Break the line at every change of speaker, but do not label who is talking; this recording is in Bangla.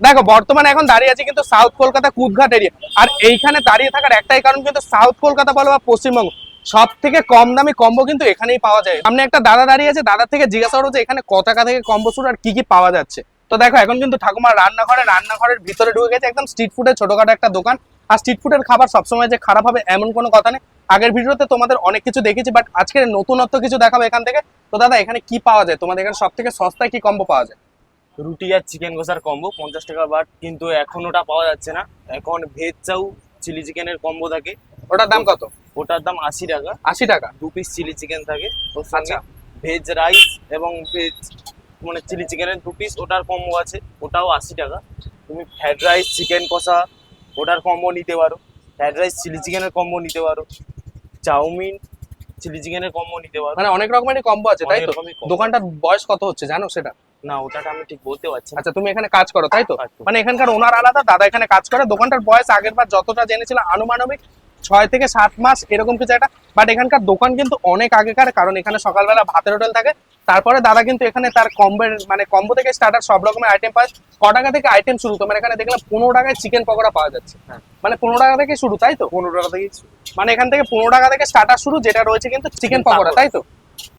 দেখো বর্তমানে এখন দাঁড়িয়ে আছে কিন্তু সাউথ কলকাতা কুদঘাট এরিয়া। আর এইখানে দাঁড়িয়ে থাকার একটাই কারণ কিন্তু সাউথ কলকাতা বলো বা পশ্চিমবঙ্গ, সব থেকে কম দামি কম্বো কিন্তু এখানেই পাওয়া যায়। সামনে একটা দাদা দাঁড়িয়ে আছে, দাদার থেকে জিজ্ঞাসা করবো যে এখানে কত টাকা থেকে কম্বো শুরু আর কি কি পাওয়া যাচ্ছে। তো দেখো এখন কিন্তু ঠাকুমার রান্নাঘরের ভিতরে ঢুকে গেছে, একদম স্ট্রিট ফুডের ছোটখাটো একটা দোকান। আর স্ট্রিট ফুডের খাবার সবসময় যে খারাপ হবে এমন কোনো কথা নেই। আগের ভিডিওতে তোমাদের অনেক কিছু দেখেছি, বাট আজকে নতুনত্ব কিছু দেখাবো এখান থেকে। তো দাদা এখানে কি পাওয়া যায় তোমাদের এখানে, সব থেকে সস্তায় কি কম্বো পাওয়া যায়?
রুটি আর চিকেন কষার কম্বো 50 টাকা বাট, কিন্তু এখন ওটা পাওয়া যাচ্ছে না। এখন ভেজ চাউ চিলি চিকেনের কম্বো থাকে,
ওটার দাম কত?
ওটার দাম 80 টাকা।
80 টাকা?
2 পিস চিলি চিকেন থাকে ওর সঙ্গে।
আচ্ছা।
ভেজ রাইস এবং ভেজ মানে চিলি চিকেনের 2 পিস ওটার কম্বো আছে, ওটাও 80 টাকা। তুমি ফ্রাইড রাইস চিকেন কষা ওটার কম্বো নিতে পারো, ফ্রাইড রাইস চিলি চিকেনের কম্বো নিতে পারো, চাউমিন চিলি চিকেনের কম্বো নিতে পারো।
মানে অনেক রকমেরই কম্বো আছে তাই
অনেক
তো?
রকমের combo।
দোকানটার বয়স কত হচ্ছে জানো সেটা?
না ওটাটা আমি ঠিক বলতে পারছি না।
আচ্ছা, তুমি এখানে কাজ করো তাই তো?
একদম।
মানে এখানকার ওনার আলাদা, দাদা এখানে কাজ করে। দোকানটার বয়স আগের বার যতটা জেনেছিলাম আনুমানিক 6 থেকে 7 মাস এরকম কিছু একটা। বাট এখানকার দোকান কিন্তু অনেক আগেকার, কারণ এখানে সকালবেলা ভাতের হোটেল থাকে। তারপরে দাদা কিন্তু এখানে তার কম্বো থেকে স্টার্টার সব রকমের আইটেম পায়। ক টাকা থেকে আইটেম শুরু? তোমার এখানে দেখলাম 15 টাকায় চিকেন পকোড়া পাওয়া যাচ্ছে।
হ্যাঁ।
মানে 15 টাকা থেকে শুরু তাই তো?
15 টাকা থেকে
মানে এখান থেকে 15 টাকা থেকে স্টার্টার শুরু, যেটা রয়েছে কিন্তু চিকেন পকোড়া তাই তো?